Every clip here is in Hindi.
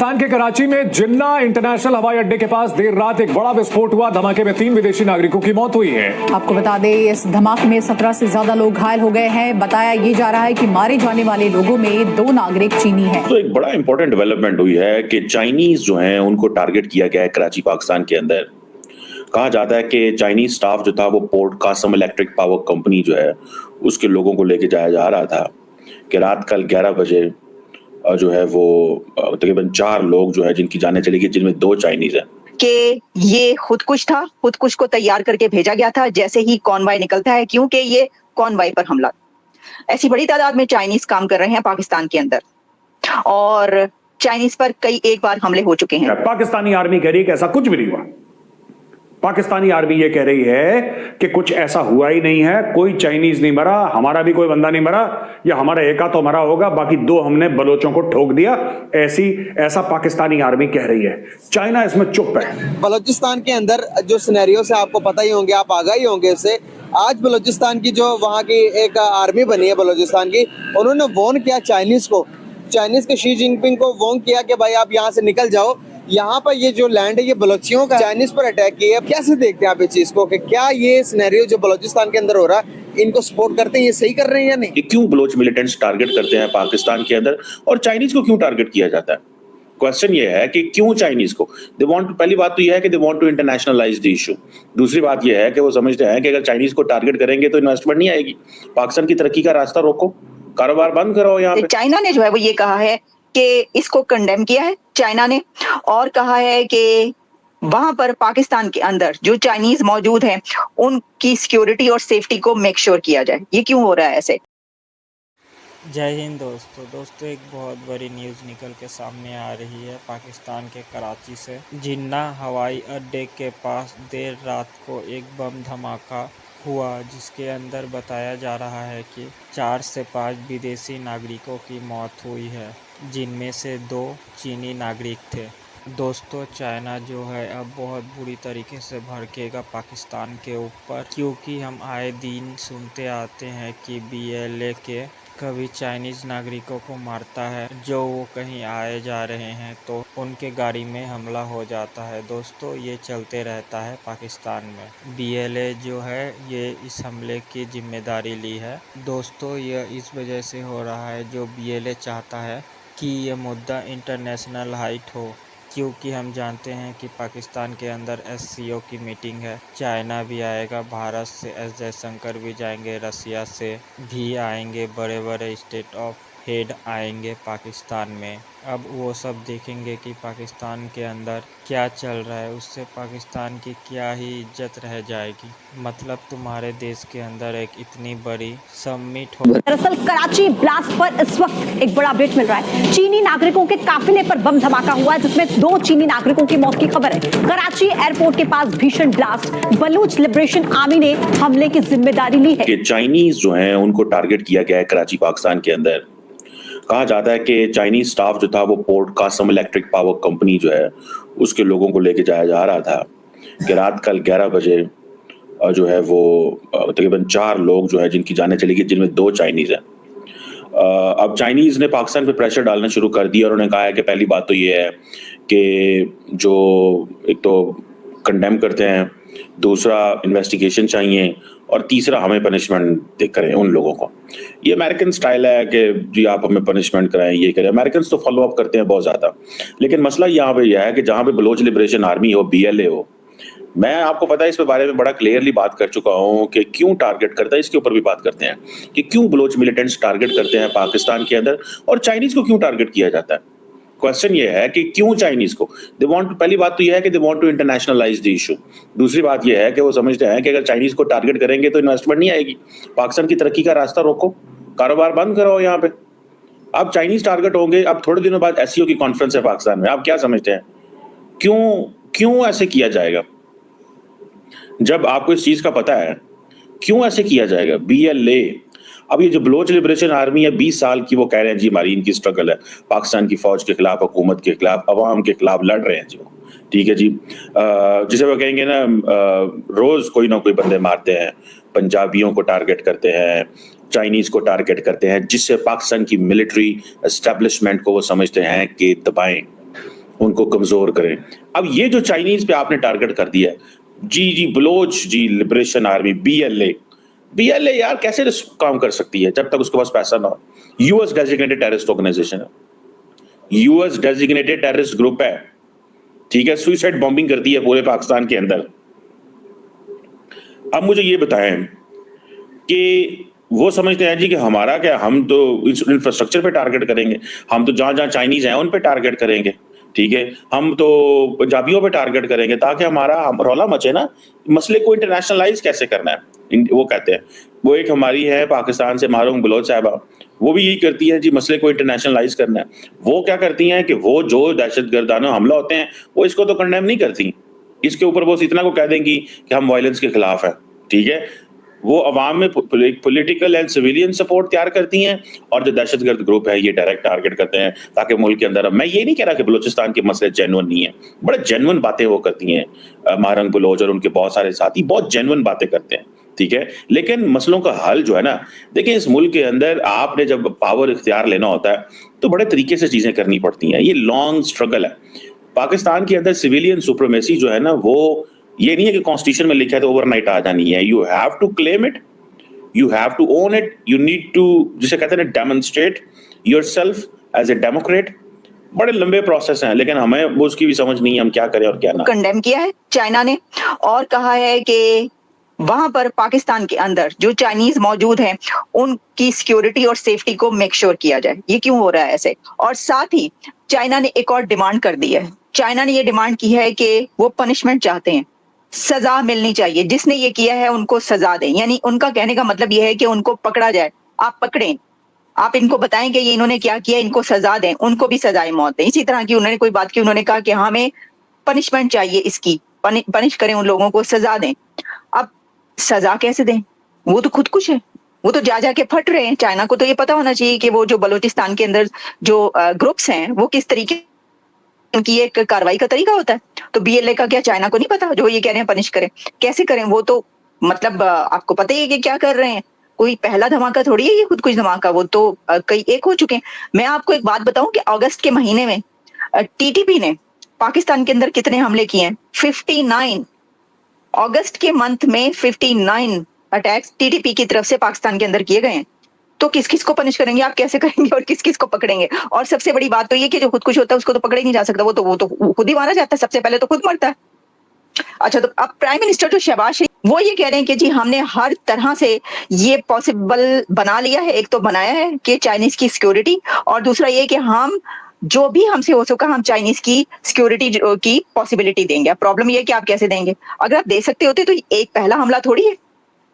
पाकिस्तान के कराची में जिन्ना इंटरनेशनल हवाई अड्डे के पास देर रात एक बड़ा विस्फोट हुआ। धमाके में 3 विदेशी नागरिकों की मौत हुई है। आपको बता दें, इस धमाके में 17 से ज्यादा लोग घायल हो गए हैं। बताया ये जा रहा है कि मारे जाने वाले लोगों में 2 नागरिक चीनी हैं। तो एक बड़ा इंपॉर्टेंट डेवलपमेंट हुई है कि चाइनीज जो हैं उनको टारगेट किया गया है कराची पाकिस्तान के अंदर। कहा जाता है कि चाइनीज स्टाफ जो था वो port Qasim electric power company जो है उसके लोगों को लेके जाया जा रहा था कि रात कल 11 बजे जो है वो तकरीबन 4 लोग जो है जिनकी जानें चली गई, जिनमें 2 चाइनीज हैं। कि ये खुदकुश था, खुदकुश को तैयार करके भेजा गया था जैसे ही कॉन्वॉय निकलता है, क्योंकि ये कॉन्वॉय पर हमला। ऐसी बड़ी तादाद में चाइनीज काम कर रहे हैं पाकिस्तान के अंदर और चाइनीज पर कई एक बार हमले हो चुके हैं। पाकिस्तानी आर्मी कह रही है कि ऐसा कुछ भी नहीं हुआ। पाकिस्तानी आर्मी ये कह रही है कि कुछ ऐसा हुआ ही नहीं है, कोई चाइनीज नहीं मरा, हमारा भी कोई बंदा नहीं मरा, या हमारा एका तो मरा होगा, बाकी 2 हमने बलोचों को ठोक दिया। ऐसा पाकिस्तानी आर्मी कह रही है। चाइना इसमें चुप है। बलूचिस्तान के अंदर जो सिनेरियो से आपको पता ही होंगे, आप आगाही होंगे इससे। आज बलूचिस्तान की जो वहाँ की एक आर्मी बनी है बलूचिस्तान की, उन्होंने वॉर्न किया चाइनीज के शी जिनपिंग को वॉर्न किया कि भाई आप यहाँ से निकल जाओ। यहाँ पर ये जो लैंड है ये बलोचियों का, चाइनीज पर अटैक किया। कैसे देखते हैं आप इस चीज को कि क्या ये सिनेरियो जो बलूचिस्तान के अंदर हो रहा है इनको सपोर्ट करते हैं, ये सही कर रहे हैं या नहीं? क्यों बलोच मिलिटेंट्स टारगेट करते हैं पाकिस्तान के अंदर और चाइनीज को क्यों टारगेट किया जाता है? क्वेश्चन ये है कि क्यों चाइनीज को दे वांट। पहली बात तो ये है कि they want to internationalise the issue. दूसरी बात ये है कि वो समझते हैं कि अगर चाइनीज को टारगेट करेंगे तो इन्वेस्टमेंट नहीं आएगी, पाकिस्तान की तरक्की का रास्ता रोको, कारोबार बंद करो। यहाँ पे चाइना ने जो है वो ये कहा है कि इसको कंडेम किया है चाइना ने, और कहा है कि वहां पर पाकिस्तान के अंदर जो चाइनीज मौजूद हैं उनकी सिक्योरिटी और सेफ्टी को मेक श्योर किया जाए। ये क्यों हो रहा है ऐसे? जय हिंद दोस्तों, एक बहुत बड़ी न्यूज़ निकल के सामने आ रही है पाकिस्तान के कराची से। जिन्ना हवाई अड्डे के पास देर रात को एक बम धमाका हुआ, जिसके अंदर बताया जा रहा है कि 4 से 5 विदेशी नागरिकों की मौत हुई है, जिनमें से 2 चीनी नागरिक थे। दोस्तों, चाइना जो है अब बहुत बुरी तरीके से भड़केगा पाकिस्तान के ऊपर, क्योंकि हम आए दिन सुनते आते हैं कि BLA के कभी चाइनीज़ नागरिकों को मारता है, जो वो कहीं आए जा रहे हैं तो उनके गाड़ी में हमला हो जाता है। दोस्तों, ये चलते रहता है पाकिस्तान में। BLA जो है ये इस हमले की जिम्मेदारी ली है। दोस्तों, यह इस वजह से हो रहा है, जो BLA चाहता है कि ये मुद्दा इंटरनेशनल हाइट हो, क्योंकि हम जानते हैं कि पाकिस्तान के अंदर SCO की मीटिंग है। चाइना भी आएगा, भारत से S जयशंकर भी जाएंगे, रसिया से भी आएंगे, बड़े बड़े स्टेट ऑफ हेड आएंगे पाकिस्तान में। अब वो सब देखेंगे कि पाकिस्तान के अंदर क्या चल रहा है, उससे पाकिस्तान की क्या ही इज्जत रह जाएगी। मतलब तुम्हारे देश के अंदर एक इतनी बड़ी समिट हो। दरअसल कराची ब्लास्ट पर इस वक्त एक बड़ा अपडेट मिल रहा है। चीनी नागरिकों के काफिले पर बम धमाका हुआ है, जिसमें 2 चीनी नागरिकों की मौत की खबर है। कराची एयरपोर्ट के पास भीषण ब्लास्ट, बलूच लिबरेशन आर्मी ने हमले की जिम्मेदारी ली है। चाइनीज जो है उनको टारगेट किया गया है कराची पाकिस्तान के अंदर। कहा जाता है कि चाइनीज स्टाफ जो था वो port Qasim electric power company जो है उसके लोगों को लेके जाया जा रहा था कि रात कल 11 बजे जो है वो तकरीबन 4 लोग जो है जिनकी जानें चली गई, जिनमें 2 चाइनीज हैं। अब चाइनीज ने पाकिस्तान पे प्रेशर डालना शुरू कर दिया और उन्होंने कहा है कि पहली बात तो ये है कि जो एक तो कंडेम करते हैं, दूसरा इन्वेस्टिगेशन चाहिए, और तीसरा हमें पनिशमेंट करें उन लोगों को। ये अमेरिकन स्टाइल है कि जी आप हमें पनिशमेंट कराएं, ये करें। अमेरिकन तो फॉलो अप करते हैं बहुत ज़्यादा, लेकिन मसला यहाँ पे यह है कि जहाँ पे बलोच लिबरेशन आर्मी हो, BLA हो, मैं आपको पता है इस बारे में बड़ा क्लियरली बात कर चुका हूँ कि क्यों टारगेट करता है। इसके ऊपर भी बात करते हैं कि क्यों बलोच मिलिटेंट्स टारगेट करते हैं पाकिस्तान के अंदर और चाइनीज को क्यों टारगेट किया जाता है। क्वेश्चन ये है कि क्यों चाइनीज को दे वांट। पहली बात तो ये है कि they want to internationalise the issue. दूसरी बात ये है कि वो समझते हैं कि अगर चाइनीज को टारगेट करेंगे तो इन्वेस्टमेंट नहीं आएगी, पाकिस्तान की तरक्की का रास्ता रोको, कारोबार बंद करो। यहाँ पे अब चाइनीज टारगेट होंगे। अब थोड़े दिनों बाद SCO की कॉन्फ्रेंस है पाकिस्तान में। आप क्या समझते हैं क्यों ऐसे किया जाएगा? जब आपको इस चीज का पता है क्यों ऐसे किया जाएगा? BLA, अब ये जो बलोच लिबरेशन आर्मी है 20 साल की, वो कह रहे हैं जी हमारी इनकी स्ट्रगल है, पाकिस्तान की फौज के खिलाफ, हुकूमत के खिलाफ, अवाम के खिलाफ लड़ रहे हैं जी वो। ठीक है जी, जिसे वो कहेंगे ना रोज कोई ना कोई बंदे मारते हैं, पंजाबियों को टारगेट करते हैं, चाइनीज को टारगेट करते हैं, जिससे पाकिस्तान की मिलिट्री एस्टेब्लिशमेंट को वो समझते हैं कि दबाएं। उनको कमजोर करें। अब ये जो चाइनीज पे आपने टारगेट कर दिया है, जी बलोच जी लिबरेशन आर्मी बीएलए यार कैसे काम कर सकती है जब तक उसके पास पैसा ना हो? यूएस डेजिग्नेटेड टेररिस्ट ऑर्गेनाइजेशन है, यूएस डेजिग्नेटेड टेररिस्ट ग्रुप है, ठीक है, सुइसाइड बॉम्बिंग करती है पूरे पाकिस्तान के अंदर। अब मुझे ये बताएं कि वो समझते हैं जी कि हमारा क्या, हम तो इंफ्रास्ट्रक्चर पे टारगेट करेंगे, हम तो जहां जहां चाइनीज हैं उन पे टारगेट करेंगे, ठीक है, हम तो पंजाबियों पे टारगेट करेंगे ताकि हमारा रौला मचे ना। मसले को इंटरनेशनलाइज कैसे करना है वो कहते हैं। वो एक हमारी है पाकिस्तान से मारूम बलोच साहबा, वो भी यही करती है जी, मसले को इंटरनेशनलाइज करना है। वो क्या करती हैं कि वो जो दहशतगर्दाना हमला होते हैं वो इसको तो कंडेम नहीं करती, इसके ऊपर वो इतना को कह देंगी कि हम वायलेंस के खिलाफ है, ठीक है। वो अवाम में पॉलिटिकल एंड सिविलियन सपोर्ट तैयार करती हैं और जो दहशतगर्द ग्रुप है ये डायरेक्ट टारगेट करते हैं ताकि मुल्क के अंदर। मैं ये नहीं कह रहा कि बलूचिस्तान के मसले जेन्युइन नहीं है, बड़े जेन्युइन बातें वो करती हैं। महारंग बलोच और उनके बहुत सारे साथी बहुत जेन्युइन बातें करते हैं, ठीक है, लेकिन मसलों का हल जो है ना, देखिए इस मुल्क के अंदर आपने जब पावर इख्तियार लेना होता है तो बड़े तरीके से चीजें करनी पड़ती हैं। ये लॉन्ग स्ट्रगल है। पाकिस्तान के अंदर सिविलियन सुप्रीमेसी जो है ना, वो ये नहीं है कि कॉन्स्टिट्यूशन में लिखा है तो ओवरनाइट आ जानी है। You have to claim it, you have to own it, you need to, जिसे कहते हैं ना, demonstrate yourself as a democrat. बड़े लंबे प्रोसेस हैं, लेकिन हमें वो उसकी भी समझ नहीं है हम क्या करें और क्या ना। कंडेम किया है चाइना ने और कहा है कि वहां पर पाकिस्तान के अंदर जो चाइनीज मौजूद हैं उनकी सिक्योरिटी और सेफ्टी को मेक श्योर किया जाए। ये क्यों हो रहा है ऐसे? और साथ ही चाइना ने एक और डिमांड कर दी है। चाइना ने ये डिमांड की है कि वो पनिशमेंट चाहते हैं, सजा मिलनी चाहिए, जिसने ये किया है उनको सजा दें। यानी उनका कहने का मतलब ये है कि उनको पकड़ा जाए, आप पकड़ें, आप इनको बताएं कि ये इन्होंने क्या किया, इनको सजा दें, उनको भी सजाए मौत दें। इसी तरह की उन्होंने कोई बात की, उन्होंने कहा कि हमें पनिशमेंट चाहिए, इसकी पनिश करें, उन लोगों को सजा दें। अब सजा कैसे दें? वो तो खुद कुछ है, वो तो जा के फट रहे हैं। चाइना को तो ये पता होना चाहिए कि वो जो बलूचिस्तान के अंदर जो ग्रुप्स हैं वो किस तरीके उनकी एक कार्रवाई का तरीका होता है। तो बीएलए का क्या चाइना को नहीं पता? जो ये कह रहे हैं पनिश करें, कैसे करें? वो तो मतलब आपको पता ही है कि क्या कर रहे हैं। कोई पहला धमाका थोड़ी है ये खुद कुछ धमाका, वो तो कई एक हो चुके हैं। मैं आपको एक बात बताऊं कि अगस्त के महीने में टीटीपी ने पाकिस्तान के अंदर कितने हमले किए हैं? 59। अगस्त के मंथ में 59 अटैक्स टीटीपी की तरफ से पाकिस्तान के अंदर किए गए हैं। तो किस किस को पनिश करेंगे आप, कैसे करेंगे और किस किस को पकड़ेंगे? और सबसे बड़ी बात तो ये कि जो खुद कुछ होता है उसको तो पकड़ा ही नहीं जा सकता, वो तो खुद ही मारा जाता है, सबसे पहले तो खुद मरता है। अच्छा, तो अब प्राइम मिनिस्टर जो शहबाज शरीफ वो ये कह रहे हैं कि जी हमने हर तरह से ये पॉसिबल बना लिया है। एक तो बनाया है कि चाइनीज की सिक्योरिटी, और दूसरा ये कि हम जो भी हमसे हो सका हम चाइनीज की सिक्योरिटी की पॉसिबिलिटी देंगे। अब प्रॉब्लम ये है कि आप कैसे देंगे? अगर आप दे सकते होते तो एक पहला हमला थोड़ी है,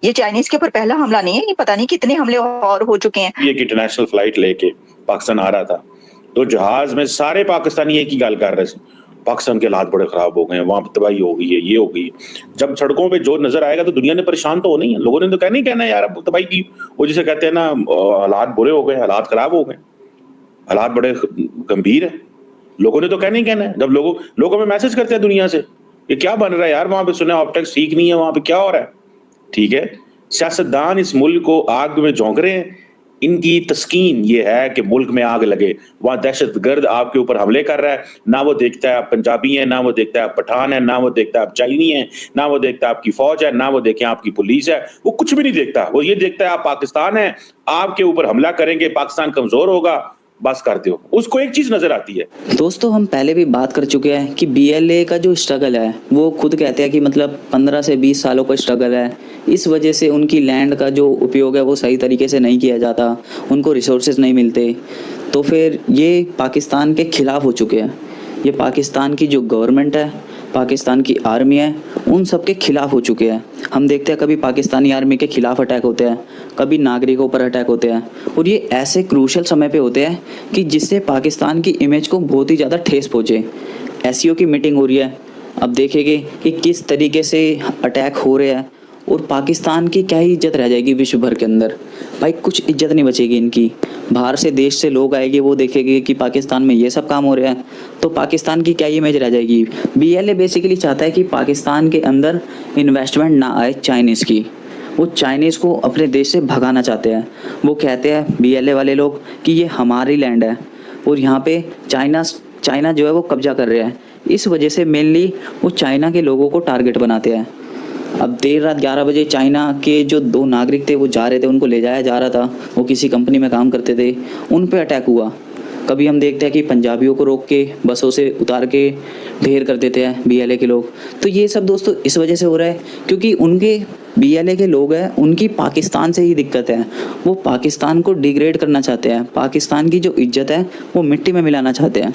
ये चाइनीज के ऊपर पहला हमला नहीं है, ये पता नहीं कितने हमले और हो चुके हैं। ये इंटरनेशनल फ्लाइट लेके पाकिस्तान आ रहा था तो जहाज में सारे पाकिस्तानी एक ही गल कर रहे थे, पाकिस्तान के हालात बड़े खराब हो गए हैं, वहां तबाही हो गई है, ये हो गई है। जब सड़कों पे जो नजर आएगा तो दुनिया ने परेशान तो होना ही है, लोगों ने तो कहना है यार अब तबाही की, वो जिसे कहते हैं ना, हालात बुरे हो गए, हालात खराब हो गए, हालात बड़े गंभीर है, लोगों ने तो कहना है। जब लोगों में मैसेज करते हैं दुनिया से ये क्या बन रहा है यार, वहां पे सुने ऑप्टिक्स ठीक नहीं है, वहां पे क्या हो रहा है, ठीक है। सियासतदान इस मुल्क को आग में झोंक रहे हैं, इनकी तस्कीन ये है कि मुल्क में आग लगे, वहां दहशतगर्द आपके ऊपर हमले कर रहा है, ना वो देखता है आप पंजाबी हैं, ना वो देखता है आप पठान है, ना वो देखता है आप चाइनी हैं, ना वो देखता है आपकी फौज है, ना वो देखें आपकी पुलिस है, वो कुछ भी नहीं देखता। वो ये देखता है आप पाकिस्तान है, आपके ऊपर हमला करेंगे, पाकिस्तान कमजोर होगा, बस करते हो। उसको एक चीज नजर आती है। दोस्तों हम पहले भी बात कर चुके हैं कि बीएलए का जो स्ट्रगल है वो खुद कहते हैं कि मतलब 15 से 20 सालों का स्ट्रगल है। इस वजह से उनकी लैंड का जो उपयोग है वो सही तरीके से नहीं किया जाता, उनको रिसोर्सेज नहीं मिलते, तो फिर ये पाकिस्तान के खिलाफ हो चुके हैं। ये पाकिस्तान की जो गवर्नमेंट है, पाकिस्तान की आर्मी है, उन सब के खिलाफ हो चुके हैं। हम देखते हैं कभी पाकिस्तानी आर्मी के खिलाफ अटैक होते हैं, कभी नागरिकों पर अटैक होते हैं, और ये ऐसे क्रूशल समय पे होते हैं कि जिससे पाकिस्तान की इमेज को बहुत ही ज़्यादा ठेस पहुँचे। एससीओ की मीटिंग हो रही है, अब देखेंगे कि किस तरीके से अटैक हो रहे हैं और पाकिस्तान की क्या ही इज्जत रह जाएगी विश्व भर के अंदर। भाई कुछ इज्जत नहीं बचेगी इनकी। बाहर से देश से लोग आएंगे, वो देखेंगे कि पाकिस्तान में ये सब काम हो रहा है, तो पाकिस्तान की क्या इमेज रह जाएगी। बीएलए बेसिकली चाहता है कि पाकिस्तान के अंदर इन्वेस्टमेंट ना आए चाइनीज़ की, वो चाइनीज़ को अपने देश से भगाना चाहते हैं। वो कहते हैं बीएलए वाले लोग कि ये हमारी लैंड है और यहाँ पे चाइना चाइना जो है वो कब्जा कर रहा है। इस वजह से मेनली वो चाइना के लोगों को टारगेट बनाते हैं। अब देर रात 11 बजे चाइना के जो 2 नागरिक थे वो जा रहे थे, उनको ले जाया जा रहा था, वो किसी कंपनी में काम करते थे, उन पे अटैक हुआ। कभी हम देखते हैं कि पंजाबियों को रोक के बसों से उतार के ढेर कर देते हैं BLA के लोग। तो ये सब दोस्तों इस वजह से हो रहा है क्योंकि उनके BLA के लोग हैं, उनकी पाकिस्तान से ही दिक्कत है। वो पाकिस्तान को डिग्रेड करना चाहते हैं, पाकिस्तान की जो इज्जत है वो मिट्टी में मिलाना चाहते हैं।